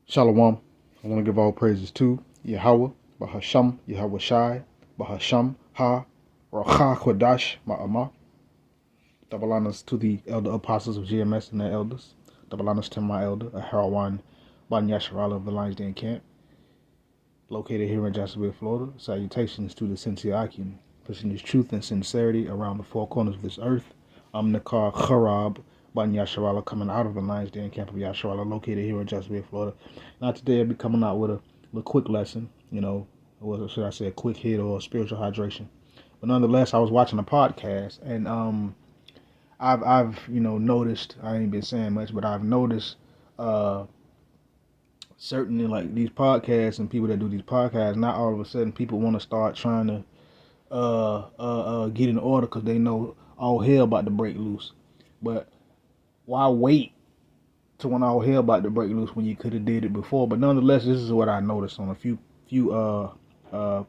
Shalom. I want to give all praises to Yahweh, Bahasham, Yahweh Shai, Bahasham, Ha, Racha Kodash, Ma'amah. Double honors to the elder apostles of GMS and their elders. Double honors to my elder, Aharawan Ban Yasharala of the Lions Den Camp, located here in Jacksonville, Florida. Salutations to the Sinsiakian, pushing his truth and sincerity around the four corners of this earth. I'm Nakar Kharab Ban Yasharala, coming out of the Lions Den Camp of Yasharala, located here in Jacksonville, Florida. Now today I'll be coming out with a little quick lesson, or should I say a quick hit or spiritual hydration. But nonetheless, I was watching a podcast, and I've noticed, I ain't been saying much, but I've noticed certainly like these podcasts and people that do these podcasts, not all of a sudden people want to start trying to get in order because they know all hell about to break loose. But why wait to when all hell about to break loose when you could have did it before? But nonetheless, this is what I noticed on a few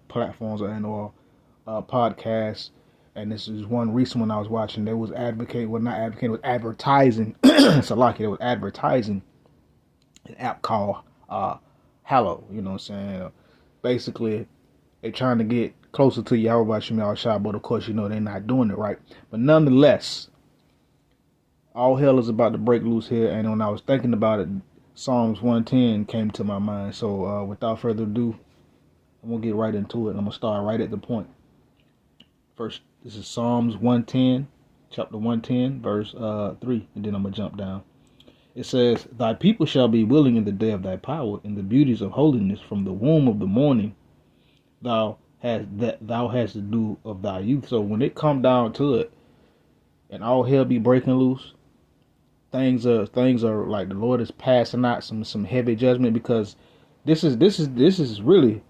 platforms and/or podcasts. And this is one recent one I was watching. They was advertising. Salaki, they was advertising an app called Hallow. You know what I'm saying? Basically, they trying to get closer to Yahweh Shem Shai, but of course, they're not doing it right. But nonetheless, all hell is about to break loose here. And when I was thinking about it, Psalms 110 came to my mind. So without further ado, I'm going to get right into it. I'm going to start right at the point. First, this is Psalms 110, chapter 110, verse 3. And then I'm going to jump down. It says, "Thy people shall be willing in the day of thy power, in the beauties of holiness, from the womb of the morning thou hast to do of thy youth." So when it come down to it, and all hell be breaking loose, things are like the Lord is passing out some heavy judgment, because this is really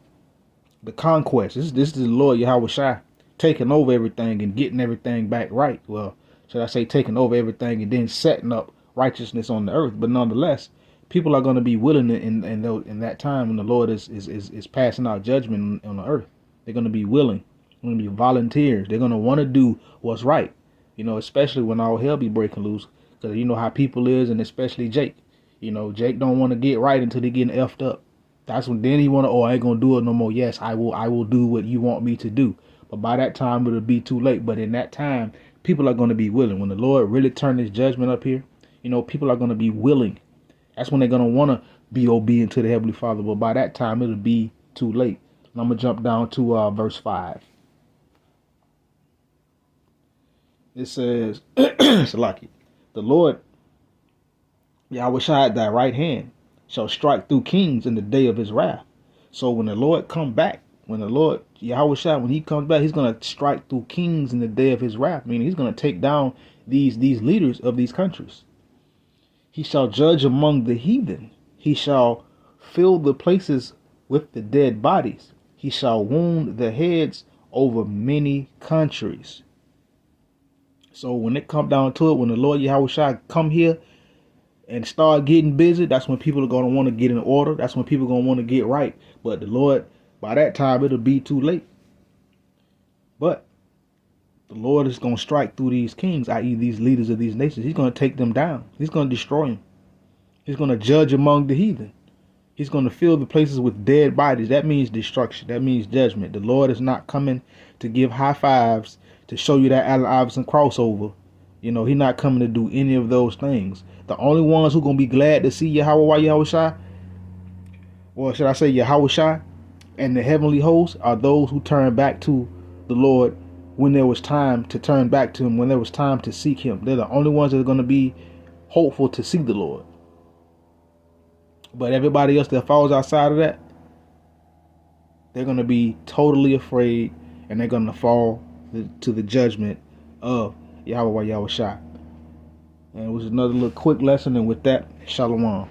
the conquest. This is the Lord Yahweh Shai taking over everything and getting everything back right. Well, should I say taking over everything and then setting up righteousness on the earth? But nonetheless, people are going to be willing in that time when the Lord is passing out judgment on the earth. They're going to be willing. They're going to be volunteers. They're going to want to do what's right. Especially when all hell be breaking loose, because you know how people is, and especially Jake. Jake don't want to get right until they getting effed up. That's when then he want to, I ain't gonna do it no more. Yes, I will do what you want me to do. But by that time it'll be too late. But in that time, people are going to be willing. When the Lord really turn his judgment up here, people are going to be willing. That's when they're going to want to be obedient to the Heavenly Father. But by that time, it'll be too late. And I'm going to jump down to verse 5. It says, Salaki, "The Lord, Yahweh Shai, at thy right hand, shall strike through kings in the day of his wrath." So when the Lord come back, when the Lord Yahweh Shai, when he comes back, he's going to strike through kings in the day of his wrath. Meaning he's going to take down these leaders of these countries. "He shall judge among the heathen. He shall fill the places with the dead bodies. He shall wound the heads over many countries." So when it come down to it, when the Lord Yahweh Shai come here and start getting busy, that's when people are going to want to get in order. That's when people are going to want to get right. But the Lord, by that time, it'll be too late. But the Lord is going to strike through these kings, i.e. these leaders of these nations. He's going to take them down. He's going to destroy them. He's going to judge among the heathen. He's going to fill the places with dead bodies. That means destruction. That means judgment. The Lord is not coming to give high fives to show you that Allen Iverson crossover. He's not coming to do any of those things. The only ones who going to be glad to see Yahweh Shai, or should I say Yahweh Shai, and the heavenly hosts, are those who turn back to the Lord when there was time to turn back to him, when there was time to seek him. They're the only ones that are going to be hopeful to see the Lord. But everybody else that falls outside of that, they're going to be totally afraid, and they're going to fall to the judgment of Yahweh Shai. And it was another little quick lesson, and with that, shalom.